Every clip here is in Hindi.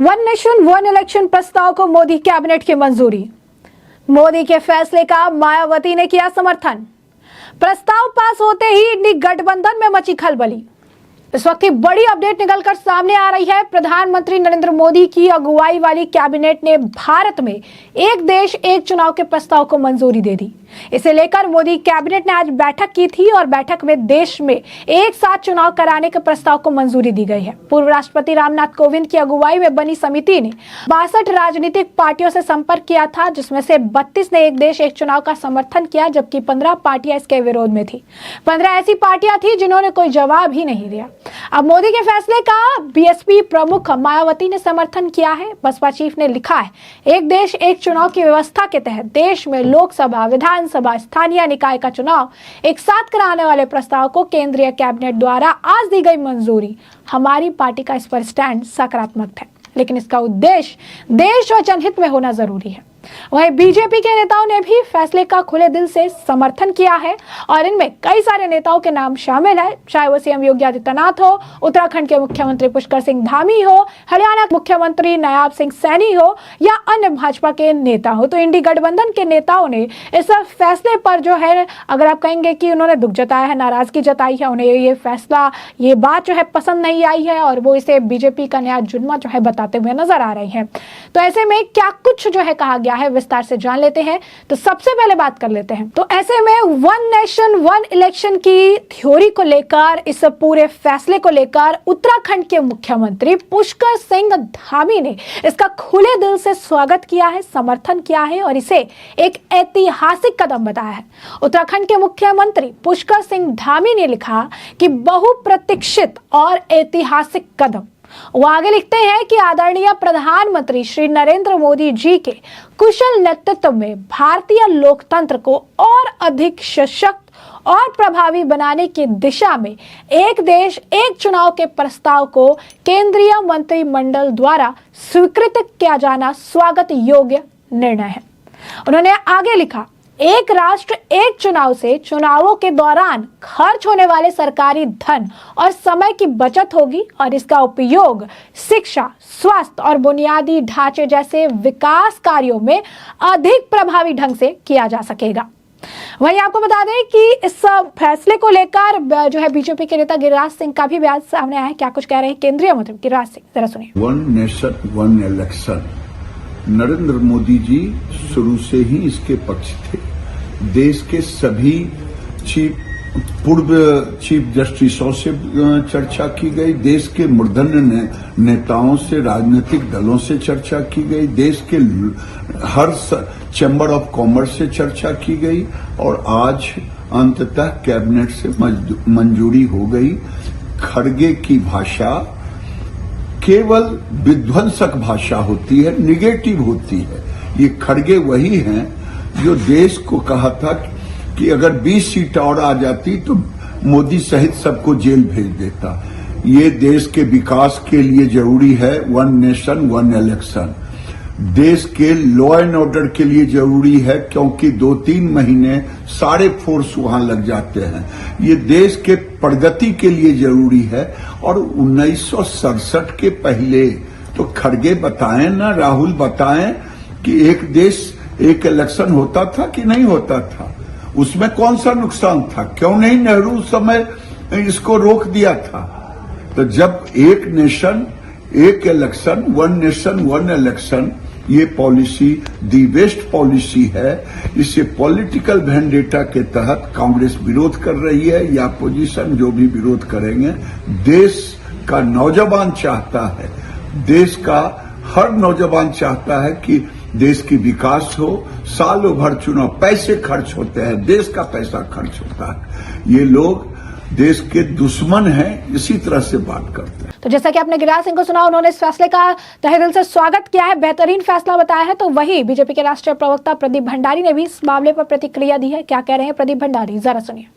वन नेशन वन इलेक्शन प्रस्ताव को मोदी कैबिनेट की मंजूरी। मोदी के फैसले का मायावती ने किया समर्थन। प्रस्ताव पास होते ही इंडी गठबंधन में मची खलबली। इस वक्त की बड़ी अपडेट निकलकर सामने आ रही है। प्रधानमंत्री नरेंद्र मोदी की अगुवाई वाली कैबिनेट ने भारत में एक देश एक चुनाव के प्रस्ताव को मंजूरी दे दी। इसे लेकर मोदी कैबिनेट ने आज बैठक की थी और बैठक में देश में एक साथ चुनाव कराने के प्रस्ताव को मंजूरी दी गई है। पूर्व राष्ट्रपति रामनाथ कोविंद की अगुवाई में बनी समिति ने 62 राजनीतिक पार्टियों से संपर्क किया था, जिसमें से 32 ने एक देश एक चुनाव का समर्थन किया, जबकि 15 पार्टियां इसके विरोध में थी। 15 ऐसी पार्टियां थी जिन्होंने कोई जवाब ही नहीं दिया। अब मोदी के फैसले का बीएसपी प्रमुख मायावती ने समर्थन किया है। बसपा चीफ ने लिखा है, एक देश एक चुनाव की व्यवस्था के तहत देश में लोकसभा, विधानसभा, स्थानीय निकाय का चुनाव एक साथ कराने वाले प्रस्ताव को केंद्रीय कैबिनेट द्वारा आज दी गई मंजूरी। हमारी पार्टी का इस पर स्टैंड सकारात्मक है, लेकिन इसका उद्देश्य देश और जनहित में होना जरूरी है। वहीं बीजेपी के नेताओं ने भी फैसले का खुले दिल से समर्थन किया है और इनमें कई सारे नेताओं के नाम शामिल है, चाहे वो सीएम योगी आदित्यनाथ हो, उत्तराखंड के मुख्यमंत्री पुष्कर सिंह धामी हो, हरियाणा के मुख्यमंत्री नायाब सिंह सैनी हो या अन्य भाजपा के नेता हो। तो इंडी गठबंधन के नेताओं ने इस फैसले पर जो है, अगर आप कहेंगे कि उन्होंने दुख जताया है, नाराजगी जताई है, उन्हें ये फैसला, ये बात जो है पसंद नहीं आई है और वो इसे बीजेपी का नया जुर्मा जो है बताते हुए नजर आ रहे हैं। तो ऐसे में क्या कुछ जो है कहा गया है, विस्तार से जान लेते हैं। तो सबसे पहले बात कर लेते हैं, तो ऐसे में वन नेशन वन इलेक्शन की थ्योरी को लेकर, इस पूरे फैसले को लेकर उत्तराखंड के मुख्यमंत्री पुष्कर सिंह धामी ने इसका खुले दिल से स्वागत किया है, समर्थन किया है और इसे एक ऐतिहासिक कदम बताया है। उत्तराखंड के मुख्यमंत्री पुष्कर सिंह धामी ने लिखा कि बहुप्रतीक्षित और ऐतिहासिक कदम। वो आगे लिखते हैं कि आदरणीय प्रधानमंत्री श्री नरेंद्र मोदी जी के कुशल नेतृत्व में भारतीय लोकतंत्र को और अधिक सशक्त और प्रभावी बनाने की दिशा में एक देश एक चुनाव के प्रस्ताव को केंद्रीय मंत्रिमंडल द्वारा स्वीकृत किया जाना स्वागत योग्य निर्णय है। उन्होंने आगे लिखा, एक राष्ट्र एक चुनाव से चुनावों के दौरान खर्च होने वाले सरकारी धन और समय की बचत होगी और इसका उपयोग शिक्षा, स्वास्थ्य और बुनियादी ढांचे जैसे विकास कार्यों में अधिक प्रभावी ढंग से किया जा सकेगा। वहीं आपको बता दें कि इस फैसले को लेकर जो है बीजेपी के नेता गिरिराज सिंह का भी बयान सामने आया है। क्या कुछ कह रहे हैं केंद्रीय मंत्री गिरिराज सिंह, जरा सुनिए। One nation one election, Narendra Modi ji शुरू से ही इसके पक्ष थे। देश के सभी पूर्व चीफ जस्टिसों से चर्चा की गई, देश के मूर्धन्य नेताओं से, राजनीतिक दलों से चर्चा की गई, देश के हर चैम्बर ऑफ कॉमर्स से चर्चा की गई और आज अंततः कैबिनेट से मंजूरी हो गई। खड़गे की भाषा केवल विध्वंसक भाषा होती है, निगेटिव होती है। ये खड़गे वही हैं जो देश को कहा था कि अगर 20 सीट और आ जाती तो मोदी सहित सबको जेल भेज देता। ये देश के विकास के लिए जरूरी है वन नेशन वन इलेक्शन। देश के लॉ एंड ऑर्डर के लिए जरूरी है, क्योंकि 2-3 महीने सारे फोर्स वहां लग जाते हैं। ये देश के प्रगति के लिए जरूरी है। और 1967 के पहले तो खड़गे बताएं ना, राहुल बताएं कि एक देश एक इलेक्शन होता था कि नहीं होता था, उसमें कौन सा नुकसान था? क्यों नहीं नेहरू समय इसको रोक दिया था? तो जब एक नेशन एक election, one nation one election, ये पॉलिसी दी बेस्ट पॉलिसी है। इसे पॉलिटिकल वेंडेटा के तहत कांग्रेस विरोध कर रही है या अपोजिशन जो भी विरोध करेंगे। देश का नौजवान चाहता है, देश का हर नौजवान चाहता है कि देश की विकास हो। सालों भर चुनाव, पैसे खर्च होते हैं, देश का पैसा खर्च होता है। ये लोग देश के दुश्मन हैं, इसी तरह से बात करते हैं। तो जैसा कि आपने गिरिराज सिंह को सुना, उन्होंने इस फैसले का तहे दिल से स्वागत किया है, बेहतरीन फैसला बताया है। तो वही बीजेपी के राष्ट्रीय प्रवक्ता प्रदीप भंडारी ने भी इस मामले पर प्रतिक्रिया दी है। क्या कह रहे हैं प्रदीप भंडारी, जरा सुनिए।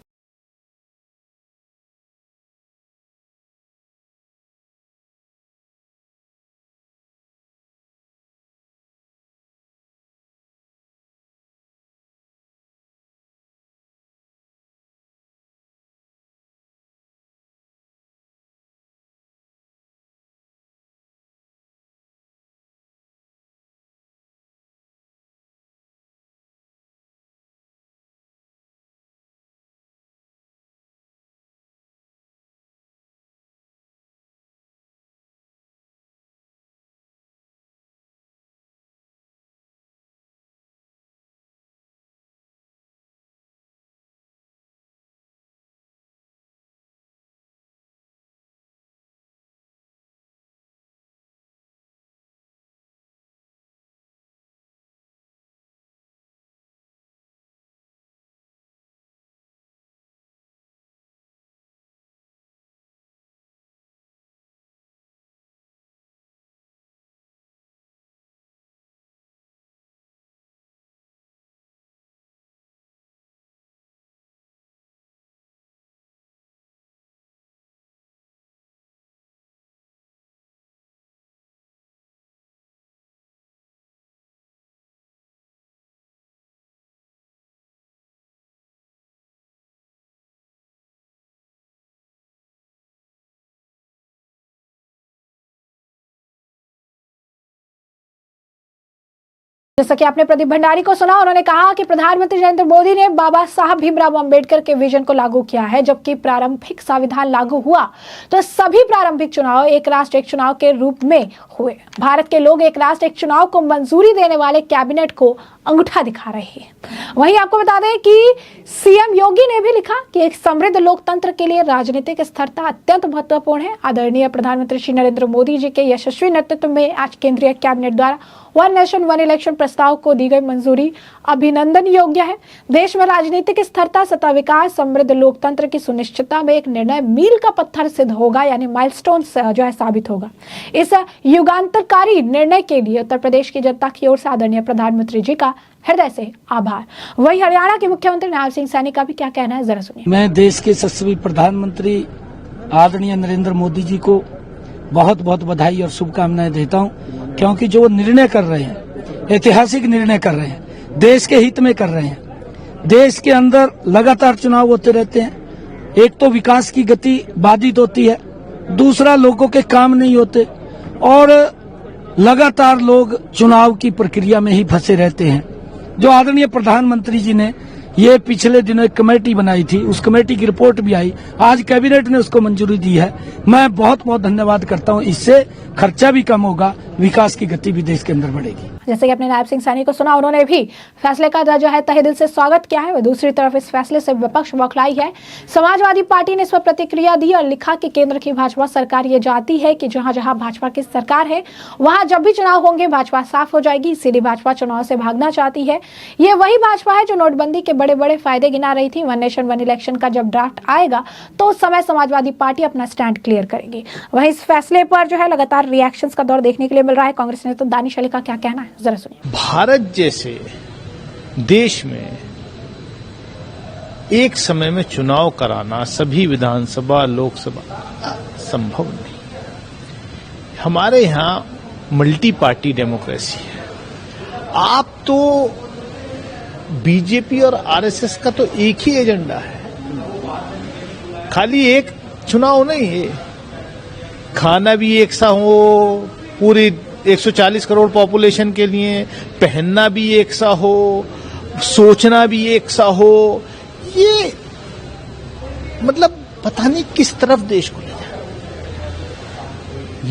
जैसा कि आपने प्रदीप भंडारी को सुना, उन्होंने कहा कि प्रधानमंत्री नरेंद्र मोदी ने बाबा साहब भीमराव अंबेडकर के विजन को लागू किया है। जबकि प्रारंभिक संविधान लागू हुआ तो सभी प्रारंभिक चुनाव एक राष्ट्र एक चुनाव के रूप में हुए। भारत के लोग एक राष्ट्र एक चुनाव को मंजूरी देने वाले कैबिनेट को अंगूठा दिखा रहे हैं। वहीं आपको बता दें कि सीएम योगी ने भी लिखा कि एक समृद्ध लोकतंत्र के लिए राजनीतिक स्थिरता अत्यंत महत्वपूर्ण है। आदरणीय प्रधानमंत्री श्री नरेंद्र मोदी जी के यशस्वी नेतृत्व में आज केंद्रीय कैबिनेट द्वारा वन नेशन वन इलेक्शन प्रस्ताव को दी गई मंजूरी अभिनंदन योग्य है। देश में राजनीतिक स्थिरता, सतत विकास, समृद्ध लोकतंत्र की सुनिश्चितता में एक निर्णय मील का पत्थर सिद्ध होगा, यानी माइलस्टोन जो है साबित होगा। इस युगांतरकारी निर्णय के लिए उत्तर प्रदेश की जनता की ओर से आदरणीय प्रधानमंत्री जी का हृदय से आभार। वही हरियाणा के मुख्यमंत्री नायब सिंह सैनी का भी क्या कहना है, जरा सुनिए। मैं देश के यशस्वी प्रधानमंत्री आदरणीय नरेंद्र मोदी जी को बहुत बहुत बधाई और शुभकामनाएं देता हूं, क्योंकि जो निर्णय कर रहे हैं, ऐतिहासिक निर्णय कर रहे हैं, देश के हित में कर रहे हैं। देश के अंदर लगातार चुनाव होते रहते हैं। एक तो विकास की गति बाधित होती है, दूसरा लोगों के काम नहीं होते और लगातार लोग चुनाव की प्रक्रिया में ही फंसे रहते हैं। जो आदरणीय प्रधानमंत्री जी ने ये पिछले दिनों एक कमेटी बनाई थी, उस कमेटी की रिपोर्ट भी आई, आज कैबिनेट ने उसको मंजूरी दी है। मैं बहुत बहुत धन्यवाद करता हूं। इससे खर्चा भी कम होगा, विकास की गति भी देश के अंदर बढ़ेगी। जैसे कि अपने नायब सिंह सैनी को सुना, उन्होंने भी फैसले का जो है तहे दिल से स्वागत किया है। वह दूसरी तरफ इस फैसले से विपक्ष बौखलाई है। समाजवादी पार्टी ने इस पर प्रतिक्रिया दी और लिखा कि केंद्र की भाजपा सरकार ये चाहती है कि जहां जहां भाजपा की सरकार है वहां जब भी चुनाव होंगे भाजपा साफ हो जाएगी। इसीलिए भाजपा चुनाव से भागना चाहती है। ये वही भाजपा है जो नोटबंदी के बड़े बड़े फायदे गिना रही थी। वन नेशन वन इलेक्शन का जब ड्राफ्ट आएगा तो उस समय समाजवादी पार्टी अपना स्टैंड क्लियर करेगी। वहीं इस फैसले पर जो है लगातार रिएक्शंस का दौर देखने के लिए मिल रहा है। कांग्रेस नेता दानिश अली का क्या कहना है, जरा सुनिए। भारत जैसे देश में एक समय में चुनाव कराना सभी विधानसभा लोकसभा संभव नहीं। हमारे यहां मल्टी पार्टी डेमोक्रेसी है। आप तो बीजेपी और आरएसएस का तो एक ही एजेंडा है, खाली एक चुनाव नहीं है। खाना भी एक सा हो, पूरी 140 करोड़ पॉपुलेशन के लिए, पहनना भी एक सा हो, सोचना भी एक सा हो। ये मतलब पता नहीं किस तरफ देश को ले जाए।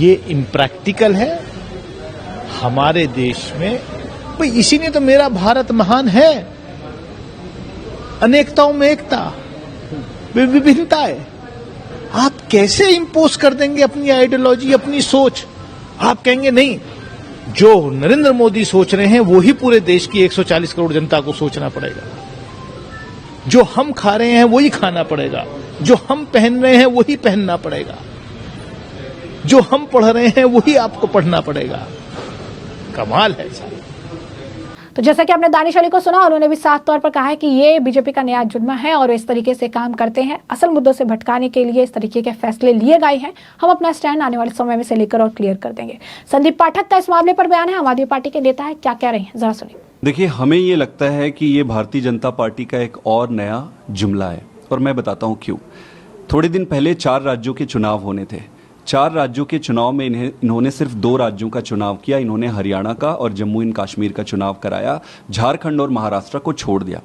ये इम्प्रैक्टिकल है हमारे देश में। भाई इसीलिए तो मेरा भारत महान है। अनेकताओं में एकता, विभिन्नता है। आप कैसे इंपोज कर देंगे अपनी आइडियोलॉजी, अपनी सोच? आप कहेंगे नहीं, जो नरेंद्र मोदी सोच रहे हैं वो ही पूरे देश की 140 करोड़ जनता को सोचना पड़ेगा। जो हम खा रहे हैं वही खाना पड़ेगा, जो हम पहन रहे हैं वही पहनना पड़ेगा, जो हम पढ़ रहे हैं वही आपको पढ़ना पड़ेगा। कमाल है साहब। तो जैसा कि आपने दानिश अली को सुना, उन्होंने भी साफ तौर पर कहा है कि ये बीजेपी का नया जुर्मा है और इस तरीके से काम करते हैं। असल मुद्दों से भटकाने के लिए इस तरीके के फैसले लिए गए हैं। हम अपना स्टैंड आने वाले समय में से लेकर और क्लियर कर देंगे। संदीप पाठक का इस मामले पर बयान है। आम आदमी पार्टी के नेता है, क्या कह रहे हैं, जरा सुनिए। देखिए, हमें ये लगता है कि ये भारतीय जनता पार्टी का एक और नया जुमला है और मैं बताता हूँ क्यों। थोड़े दिन पहले 4 राज्यों के चुनाव होने थे। 4 राज्यों के चुनाव में इन्होंने सिर्फ 2 राज्यों का चुनाव किया। इन्होंने हरियाणा का और जम्मू एंड कश्मीर का चुनाव कराया, झारखंड और महाराष्ट्र को छोड़ दिया।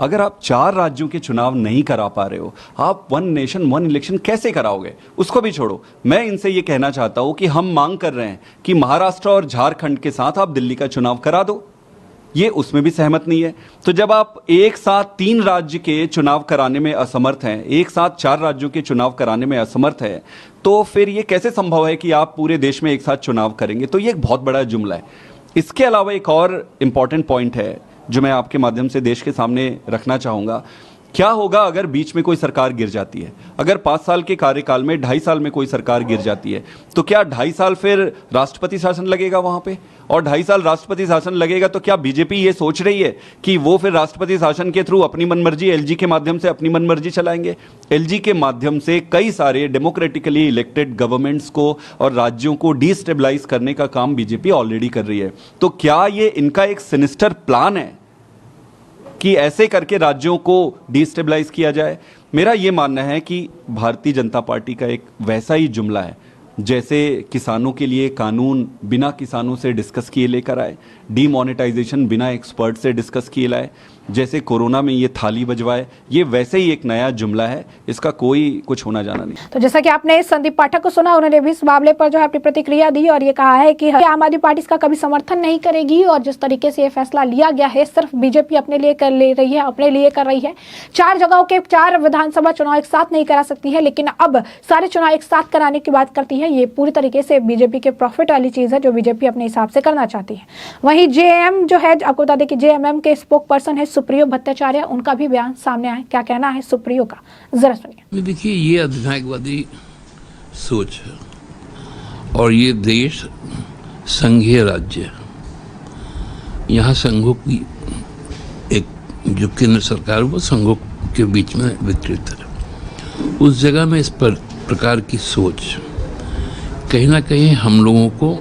अगर आप 4 राज्यों के चुनाव नहीं करा पा रहे हो, आप वन नेशन वन इलेक्शन कैसे कराओगे? उसको भी छोड़ो, मैं इनसे ये कहना चाहता हूं कि हम मांग कर रहे हैं कि महाराष्ट्र और झारखंड के साथ आप दिल्ली का चुनाव करा दो। ये उसमें भी सहमत नहीं है। तो जब आप एक साथ 3 राज्य के चुनाव कराने में असमर्थ हैं, एक साथ 4 राज्यों के चुनाव कराने में असमर्थ है, तो फिर ये कैसे संभव है कि आप पूरे देश में एक साथ चुनाव करेंगे? तो ये एक बहुत बड़ा जुमला है। इसके अलावा एक और इंपॉर्टेंट पॉइंट है जो मैं आपके माध्यम से देश के सामने रखना चाहूंगा। क्या होगा अगर बीच में कोई सरकार गिर जाती है? अगर 5 साल के कार्यकाल में 2.5 साल में कोई सरकार गिर जाती है, तो क्या 2.5 साल फिर राष्ट्रपति शासन लगेगा वहां पे? और 2.5 साल राष्ट्रपति शासन लगेगा तो क्या बीजेपी ये सोच रही है कि वो फिर राष्ट्रपति शासन के थ्रू अपनी मनमर्जी, एलजी के माध्यम से अपनी मनमर्जी चलाएंगे? एलजी के माध्यम से कई सारे डेमोक्रेटिकली इलेक्टेड गवर्नमेंट्स को और राज्यों को डिस्टेबलाइज करने का काम बीजेपी ऑलरेडी कर रही है। तो क्या ये इनका एक सिनिस्टर प्लान है कि ऐसे करके राज्यों को डिस्टेबलाइज किया जाए? मेरा यह मानना है कि भारतीय जनता पार्टी का एक वैसा ही जुमला है जैसे किसानों के लिए कानून बिना किसानों से डिस्कस किए लेकर आए, डीमोनेटाइजेशन बिना एक्सपर्ट से डिस्कस किए लाए, जैसे कोरोना में ये थाली बजवाए, ये वैसे ही एक नया जुमला है, इसका कोई कुछ होना जाना नहीं। तो जैसा कि आपने संदीप पाठक को सुना, उन्होंने भी इस मामले पर जो है अपनी प्रतिक्रिया दी और ये कहा है कि आम आदमी पार्टी इसका कभी समर्थन नहीं करेगी और जिस तरीके से ये फैसला लिया गया है सिर्फ बीजेपी अपने लिए कर ले रही है, अपने लिए कर रही है। 4 जगहों के 4 विधानसभा चुनाव एक साथ नहीं करा सकती है, लेकिन अब सारे चुनाव एक साथ कराने की बात करती है। ये पूरी तरीके से बीजेपी के प्रॉफिट वाली चीज है जो बीजेपी अपने हिसाब से करना चाहती है। वहीं जेएम जो है, आपको बता दें कि जेएमएम के स्पोक पर्सन है सुप्रियो भट्टाचार्य, उनका भी बयान सामने आया। क्या कहना है सुप्रियो का, जरा सुनिए। देखिए, ये अधिनायकवादी सोच है और ये देश संघीय राज्य है। यहाँ संघों की एक जो केंद्र सरकार वो संघों के बीच में वितरित है। उस जगह में इस प्रकार की सोच कहीं ना कहीं हम लोगों को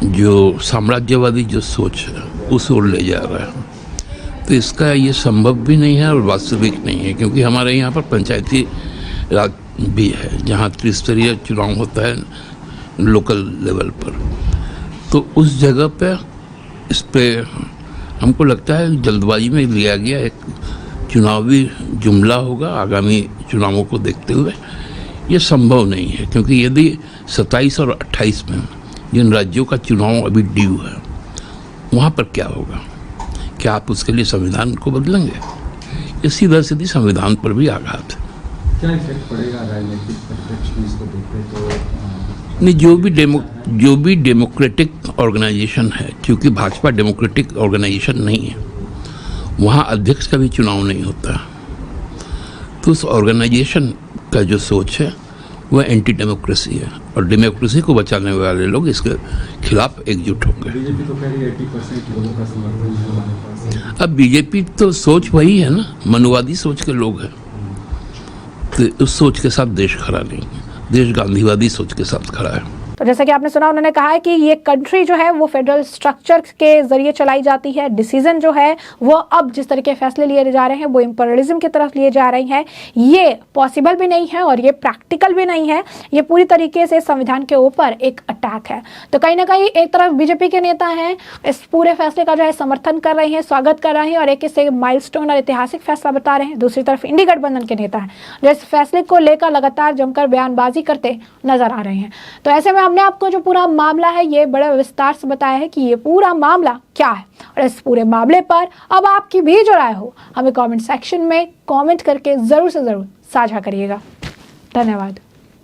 जो साम्राज्यवादी जो सोच है उस ओर ले जा रहा है। तो इसका ये संभव भी नहीं है और वास्तविक नहीं है, क्योंकि हमारे यहाँ पर पंचायती राज भी है जहाँ त्रिस्तरीय चुनाव होता है लोकल लेवल पर। तो उस जगह पे इस पे हमको लगता है जल्दबाजी में लिया गया एक चुनावी जुमला होगा आगामी चुनावों को देखते हुए। ये संभव नहीं है, क्योंकि यदि 27 और 28 में जिन राज्यों का चुनाव अभी ड्यू है वहाँ पर क्या होगा? क्या आप उसके लिए संविधान को बदलेंगे? ये सीधा सीधी संविधान पर भी आघात है। क्या इफेक्ट पड़ेगा राजनीतिक परिप्रेक्ष्य में इसको देखें तो? नहीं, जो भी डेमोक्रेटिक ऑर्गेनाइजेशन है, क्योंकि भाजपा डेमोक्रेटिक ऑर्गेनाइजेशन नहीं है, वहाँ अध्यक्ष का भी चुनाव नहीं होता। तो उस ऑर्गेनाइजेशन का जो सोच है वह एंटी डेमोक्रेसी है और डेमोक्रेसी को बचाने वाले लोग इसके खिलाफ एकजुट होंगे। बीजेपी तो कह रही है 80% लोगों का समर्थन है हमारे पास। अब बीजेपी तो सोच वही है ना, मनुवादी सोच के लोग हैं। तो उस सोच के साथ देश खड़ा नहीं है, देश गांधीवादी सोच के साथ खड़ा है। तो जैसा कि आपने सुना, उन्होंने कहा है कि ये कंट्री जो है वो फेडरल स्ट्रक्चर के जरिए चलाई जाती है। डिसीजन जो है वो अब जिस तरह के फैसले लिए जा रहे हैं वो इम्पेरियलिज्म की तरफ लिए जा रही हैं। ये पॉसिबल भी नहीं है और ये प्रैक्टिकल भी नहीं है। ये पूरी तरीके से संविधान के ऊपर एक अटैक है। तो कहीं ना कहीं एक तरफ बीजेपी के नेता हैं इस पूरे फैसले का जो है समर्थन कर रहे हैं, स्वागत कर रहे हैं और एक इसे माइलस्टोन और ऐतिहासिक फैसला बता रहे हैं। दूसरी तरफ इंडी गठबंधन के नेता हैं जो इस फैसले को लेकर लगातार जमकर बयानबाजी करते नजर आ रहे हैं। तो ऐसे में हमने आपको जो पूरा मामला है ये बड़े विस्तार से बताया है कि ये पूरा मामला क्या है और इस पूरे मामले पर अब आपकी भी जो राय हो हमें कमेंट सेक्शन में कमेंट करके जरूर से जरूर साझा करिएगा। धन्यवाद।